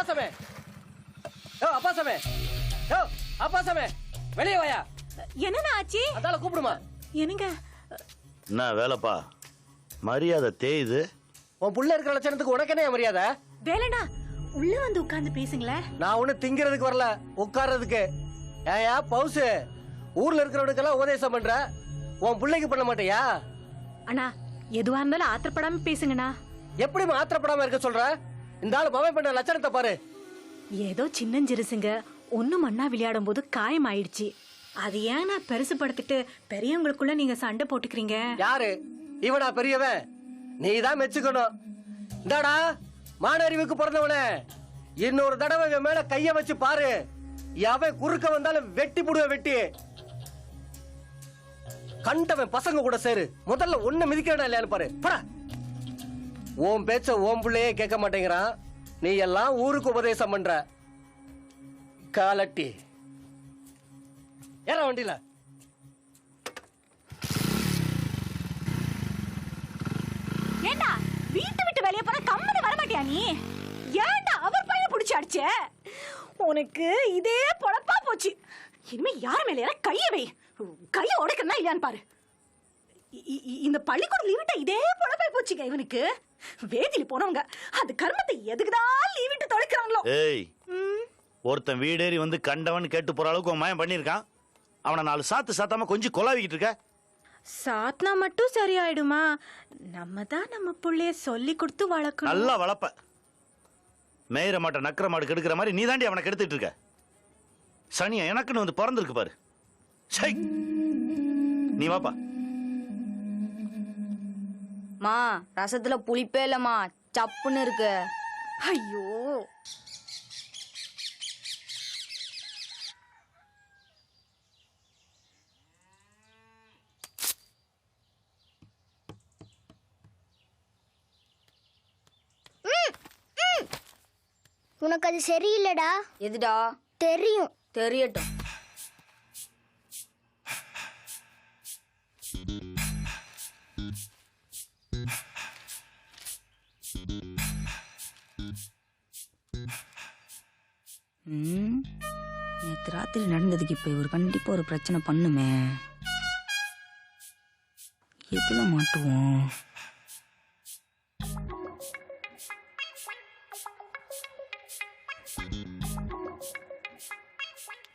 அப்பா சாமி, அப்பா சாமி, அப்பா சாமி, வெளியே வாயா. என்னண்ணா ஆச்சு? அதால கூப்பிடுமா. என்னங்க என்ன வேலைப்பா, மரியாதை தேயுது. உன் புள்ள இருக்கிற லட்சணத்துக்கு உனக்கு என்ன மரியாதை? வேலைண்ணா உள்ள வந்து உட்கார்ந்து பேசுங்களேன். நான் ஒண்ணு திங்கிறதுக்கு வரல, உட்கார்றதுக்கு. ஏயா பவுசு, ஊர்ல இருக்கிறவனுக்கெல்லாம் உபதேசம் பண்ற, உன் பிள்ளைக்கு பண்ண மாட்டியா? அண்ணா எதுவா இருந்தாலும் ஆத்திரப்படாம பேசுங்கண்ணா. எப்படி ஆத்திரப்படாம இருக்க சொல்ற? இந்த ஆளு பவை பண்ண லட்சணத்தை பாரு. ஏதோ சின்னஞ்சிறுசுங்க ஒண்ணு மண்ணா விளையாடும் போது காயம் ஆயிடுச்சு. அது ஏன் நான் பெருசுபடுத்திட்டு பெரியவங்களுக்குள்ள நீங்க சண்டை போட்டுக்கிறீங்க? யாரு இவனா பெரியவன்? நீதான் மெச்சுக்கணும். இந்தாடா மானறிவுக்கு பிறந்தவனே, இன்னொரு தடவை இவன் மேல கைய வச்சு பாரு. அவன் குறுக்க வந்தாலும் வெட்டி புடுவ வெட்டி. கண்டவன் பசங்க கூட சேரு. முதல்ல ஒண்ணு மிதிக்கிறா இல்லையான்னு பாரு. உன் பேச்ச உன் பிள்ளையே கேட்க மாட்டேங்கிறான். நீ எல்லாம் ஊருக்கு உபதேசம் பண்ற. காலட்டி ஏற வண்டியில. ஏண்டா வீட்டு விட்டு வெளியே போனா கம்மனு வர மாட்டியா நீ? ஏண்டா அவர் பையன் புடிச்சு அடிச்ச? உனக்கு இதே பொழப்பா போச்சு. இனிமே யார் மேல கைய வை. கைய உடைக்கணும் இல்லையான்னு பாரு. இந்த பள்ளிக்கூடம் லீவிட்ட இதே பொழப்பா போச்சுங்க இவனுக்கு. வேதியில போனவங்க அது கர்மத்தை எதுக்குதான் லீவிட்டு தொலைக்கிறாங்களோ. ஏய், ஒருத்தன் வீடேறி வந்து கண்டவன் கேட்டு போற அளவுக்கு உன் மயம் பண்ணிருக்கான். அவனை 4 சாத்து சாத்தாம கொஞ்சம் கொலாவிக்கிட்டு இருக்க. சாத்னா மட்டும் சரியாயிடுமா? நம்ம தான் நம்ம புள்ளைய சொல்லி கொடுத்து வளர்க்கணும். நல்லா வளர்ப்ப. மேயிற மாட்ட நக்கிற மாடு கெடுக்கிற மாதிரி நீ தாண்டி அவனை கெடுத்துட்டு இருக்க. சனியா எனக்குன்னு வந்து பிறந்திருக்கு பாரு. சை, நீ வாப்பா. மா ரசத்துல புளிப்பே இல்லம்மா, சப்புன்னு இருக்கு. ஐயோ உனக்கு அது சரியில்லடா. எதுடா? தெரியும். தெரியட்டும். நேற்று ராத்திரி நடந்ததுக்கு இப்ப இவர் கண்டிப்பா ஒரு பிரச்சனை பண்ணுமே. எதுல மாட்டுவோம்?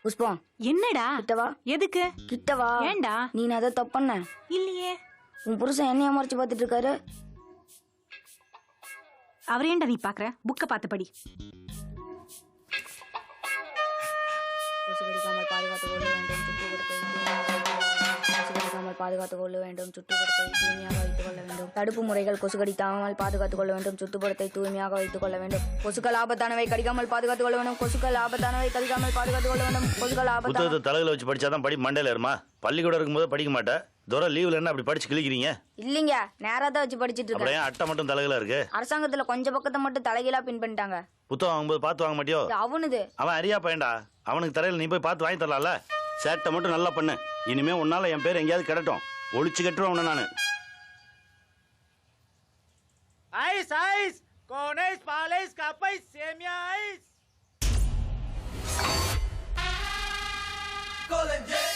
புஷ்பம், என்னடா? கிட்டவா. எதுக்கு? கிட்டவா. ஏண்டா? நீ அதை தப்பு பண்ண இல்லையே. உன் புருஷன் என்னைய மறைச்சு பார்த்துட்டு இருக்காரு. அவர் ஏண்டா நீ பாக்குற? புக்க பார்த்து படி. பாதுகாத்துக் கொள்ள வேண்டும், சுற்றுப்புறத்தை தூய்மையாக வைத்துக் கொள்ள வேண்டும். தடுப்பு முறைகள்: கொசு கடிக்காமல் பாதுகாத்துக் கொள்ள வேண்டும், சுற்றுப்புறத்தை தூய்மையாக வைத்துக் கொள்ள வேண்டும். கொசுக்கள் ஆபத்தானவை, கடிக்காமல் பாதுகாத்துக் கொள்ள வேண்டும். கொசுக்கள் ஆபத்தானவை, கடிக்காமல் பாதுகாத்துக் கொள்ள வேண்டும். கொசுக்கள் புத்தகத்தை தலையில வச்சு படிச்சாதான் படி மண்டையில ஏறுமா? பள்ளிக்கூடம் இருக்கும்போது படிக்க மாட்டேன். தூரம் லீவ்ல என்ன அப்படி படிச்சு கிழிக்கிறீங்க? இல்லைங்க, நேரா தான் வச்சு படிச்சிட்டு இருக்கேன். அப்படியே அட்டை மட்டும் தலையில இருக்கு. அரசாங்கத்துல கொஞ்சம் பக்கத்தை மட்டும் தலைகீழா பின் பண்ணிட்டாங்க. புத்தகம் வாங்கும்போது பார்த்து வாங்க மாட்டியோ? அவனுது. அவன் அறியா பையன்டா. அவனுக்கு தரையில நீ போய் பார்த்து வாங்கி தரலாம்ல. சேட்டை மட்டும் நல்லா பண்ணு. இனிமே உன்னால என் பேர் எங்கேயாவது கிடட்டும். ஒளிச்சு கட்டுருவேன் உன்ன நானு. ஐஸ் ஐஸ் கோன் ஐஸ் பால் ஐஸ் கப் ஐஸ் சேமியா ஐஸ்.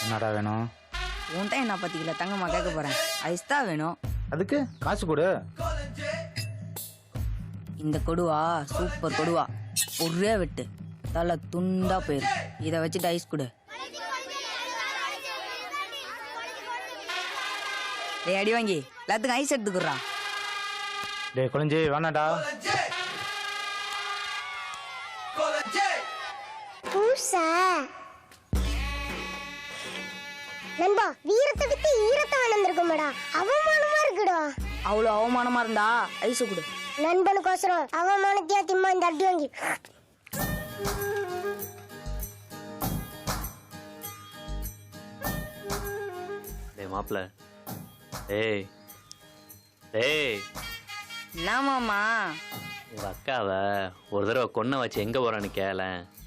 என்னடா வேணும்? உன்ட்ட என்ன பத்திக்கல தங்கம்மா கேட்க போறேன். ஐஸ் தான் வேணும். அதுக்கு காசு கொடு. இந்த கொடுவா சூப்பர் கொடுவா, ஒரே வெட்டு தலை துண்டா போயிரு. இதை வச்சுட்டு ஐஸ் கொடு. டேய் அடி வாங்கி எல்லாத்துக்கும் ஐஸ் எடுத்துக்குறா. டேய் குழஞ்சி வேணாடா. நண்பா, வீரத்தை விட்டு ஈரத்தை வளர்ந்துருக்குமாடா. அவமானமா இருக்குடா. அவ்வளோ அவமானமா இருந்தா ஐஸ் கொடு. நண்பனுக்கோசரம் அவமானத்தையா திம்மா இந்த அடி வாங்கி. டேய் மாப்ள, டேய் டேய், என்னமாமா? உங்க அக்காவை ஒரு தடவை கொன்ன வச்சு எங்க போறான்னு கேள.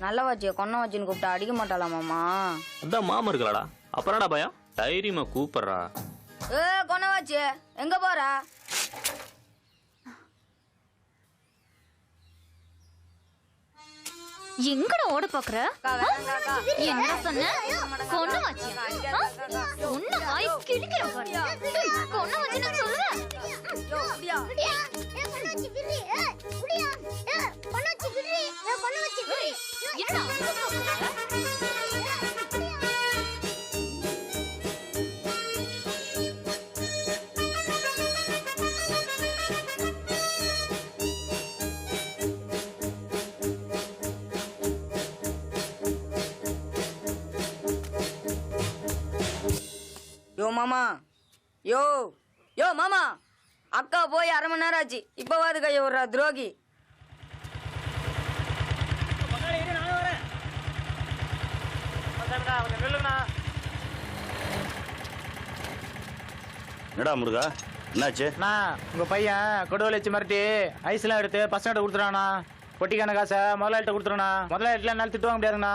நல்ல வாச்சிய கொன்ன வச்சுன்னு கூப்பிட்டா அடிக்க மாட்டாளா மாமா? அதான் மாமா இருக்கலாடா, அப்புறம்டா பயம். தைரியமா கூப்பிடுறா. கொன்ன வாச்சு எங்க போற? எங்கடா ஓட பாக்குற? என்ன சொன்ன? கொண்டு வச்சு ஒண்ணு வாய் கிழிக்கிற பாரு. கொண்டு வச்சுன்னு சொல்லுவேன். யோ மாமா, யோ யோ மாமா, அக்கா போய் 1/2 மணி நேரம் ஆச்சு, இப்பவாது கைய விடுறா துரோகி. என்னடா முருகா, என்னாச்சு? அண்ணா உங்க பையன் கொடுவலை வச்சு மிரட்டி ஐஸ்லாம் எடுத்து பசங்கிட்ட கொடுத்துறானா. பொட்டிக்கான காசை முதலாளிட்ட கொடுத்துருண்ணா. முதலாளிட்டுலாம் என்னால் திட்டு வாங்க முடியாதுங்கண்ணா.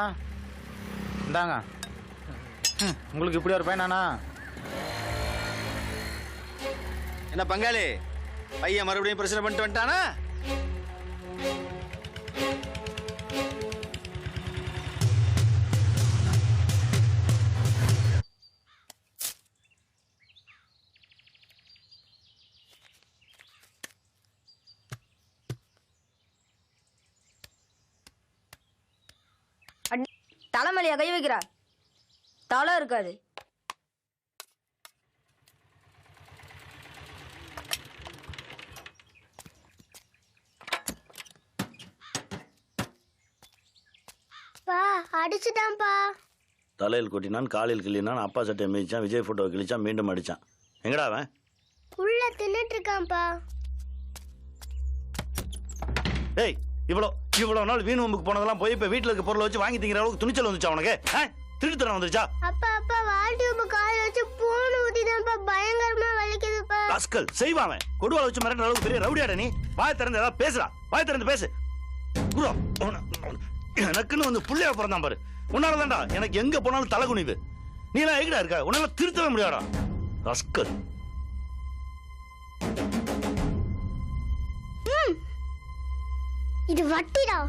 இந்தாங்க. உங்களுக்கு இப்படி ஒரு பையனாண்ணா? என்ன பங்காளி, பையன் மறுபடியும் பிரச்சனை பண்ணிட்டு வந்துட்டானா? தலைமலையா கை வைக்கிறா? தலை இருக்காது. பா அடிச்சுட்டான்பா. தலையில் கொட்டினான், காலில் கிள்ளினான், அப்பா சட்டையை மிதிச்சான், விஜய் போட்டோவை கிழிச்சான், மீண்டும் அடிச்சான். எங்கடா அவன்? உள்ள தின்னுட்டு இருக்கான்பா. ஏய், இவ்வளோ நாள் வீண் வம்புக்கு போனதெல்லாம் போய் இப்போ வீட்டில் இருக்க பொருளை வச்சு வாங்கி திங்கிற அளவுக்கு துணிச்சல் வந்துச்சா உனக்கு? திருட்டுத்தனம் வந்துருச்சா? அப்பா அப்பா வால் டியூப் கால் வச்சு பூணு ஊத்திதான்ப்பா, பயங்கரமா வலிக்குதுப்பா. ராஸ்கல், செய்வான். கொடுவாளை வச்சு மிரட்டுற அளவுக்கு பெரிய ரவுடியாடா நீ? வாய் திறந்து ஏதாவது பேசுறா, வாய் திறந்து பேசு. குரோ, எனக்குன்னு வந்து புள்ளையா பிறந்தான் பாரு. உன்னாலதான்டா எனக்கு எங்க போனாலும் தலை குனிவு. நீ எல்லாம் எங்கடா இருக்க? உன்னால திருத்தவே முடியாடா ராஸ்கல். இது வட்டிடா.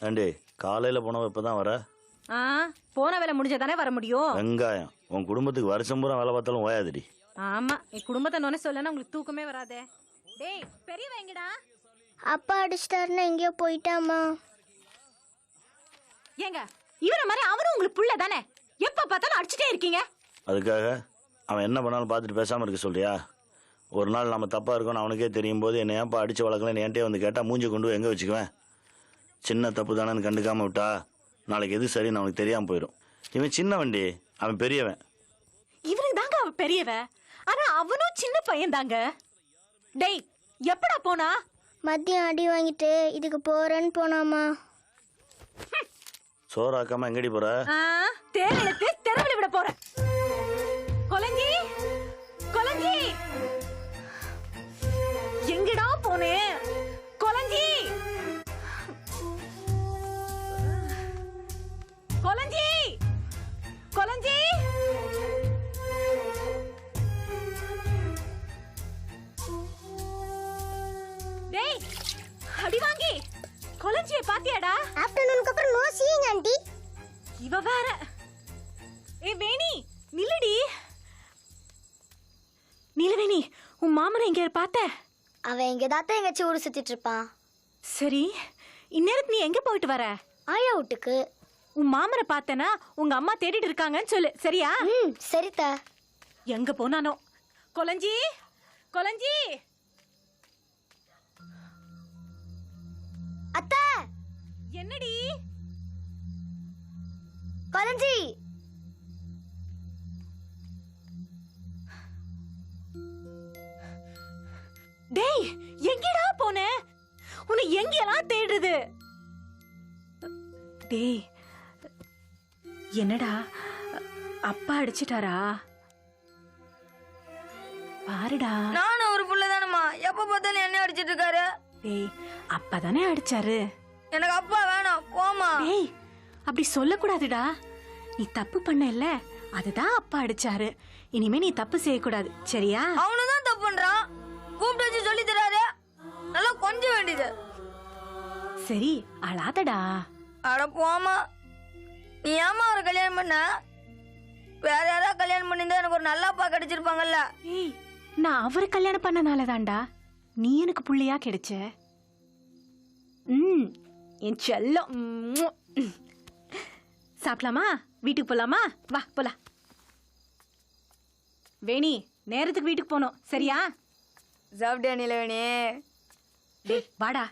ஏண்டி, காலையில போனவ இப்பதான் வர? போன வேலை முடிஞ்சதானே வர முடியும். வெங்காயம், உன் குடும்பத்துக்கு வருஷம் பூரா வேலை பார்த்தாலும் ஓயாதுடி. ஆமா, என் குடும்பத்தை நோனே சொல்லனா உங்களுக்கு தூக்கமே வராதே. டேய் பெரியவ எங்கடா? அப்பா அடிச்சிட்டாருன்னா எங்கேயோ போயிட்டாமா. ஏங்க இவர மாதிரி அவனும் உங்களுக்கு புள்ள தானே, எப்ப பார்த்தாலும் அடிச்சிட்டே இருக்கீங்க. அதுக்காக அவன் என்ன பண்ணாலும் பார்த்துட்டு பேசாம இருக்க சொல்றியா? ஒரு நாள் நம்ம தப்பா இருக்கோன்னு அவனுக்கே தெரியும் போது என்ன ஏன்ப்பா அடிச்சு வளர்க்கலன்னு என்கிட்டே வந்து கேட்டா மூஞ்சி கொண்டு போய் எங்க வச்சுக்குவேன்? சின்ன தப்பு தானேன்னு கண்டுக்காம விட்டா நாளைக்கு எது சரின்னு அவனுக்கு தெரியாம போயிடும். இவன் சின்ன வண்டி, அவன் பெரியவன். இவனுக்கு தாங்க அவன் பெரியவன், ஆனா அவனும் சின்ன பையன் தாங்க. டேய் எப்படா போனா? மதியம் அடி வாங்கிட்டு இதுக்கு போறேன்னு போனாமா. சோறாக்காம எங்கடி போற? தேவையிலத்து தெருவில் விட போற. கொலஞ்சி கொலஞ்சி எங்கடா போனே? கொலஞ்சி கொலஞ்சி கொலஞ்சி டேய் அடி கொலஞ்சிய பாத்தியாடா? ஆஃப்டர்நூனுக்கு அப்புறம் நோ சீயிங் ஆண்டி. இவ வேற. வேணி நில்லடி. நீலவேணி, உன் மாமனை எங்க பார்த்த? அவன் எங்க தாத்தா எங்கச்சி ஊர் சுத்திட்டு இருப்பான். சரி, இந்நேரத்து நீ எங்க போயிட்டு வர? ஆயா வீட்டுக்கு. உன் மாமனை பார்த்தனா உங்க அம்மா தேடிட்டு இருக்காங்கன்னு சொல்லு, சரியா? சரிதா. எங்க போனானோ? கொலஞ்சி, கொலஞ்சி. அத்தை, என்னடி? கொலஞ்சி. டேய், எங்கடா போன? உன்னை எங்கெல்லாம் தேடுறது? டேய், என்னடா அப்பா அடிச்சிட்டாரா? பாருடா. நானும் ஒரு புள்ள தானம்மா, எப்ப பார்த்தாலும் என்ன அடிச்சிட்டு இருக்காரு. டேய், அப்பா தானே அடிச்சாரு. எனக்கு அப்பா வேணாம், போமா. டேய், அப்படி சொல்லக்கூடாதுடா. நீ தப்பு பண்ணல, அதுதான் அப்பா அடிச்சாரு. இனிமே நீ தப்பு செய்யக்கூடாது, சரியா? அவனுதான் தப்பு பண்றான். கூப்பிட்டு வச்சு சொல்லி தராரு, நல்லா கொஞ்சம் வேண்டியது. சரி, அழாதடா. அட போமா. நீ ஏமா ஒரு கல்யாணம் பண்ண? வேற யாராவது கல்யாணம் பண்ணிருந்தா எனக்கு ஒரு நல்ல அப்பா கிடைச்சிருப்பாங்கல்ல. ஏய், நான் அவரை கல்யாணம் பண்ணனால தான்டா நீ எனக்கு புள்ளையா கிடைச்ச. என் செல்லம். சாப்பிடலாமா? வீட்டுக்கு போலாமா? வா போலாம். வேணி, நேரத்துக்கு வீட்டுக்கு போனோம், சரியா? சாப்பிட்டியா நிலவேணி? டேய், வாடா.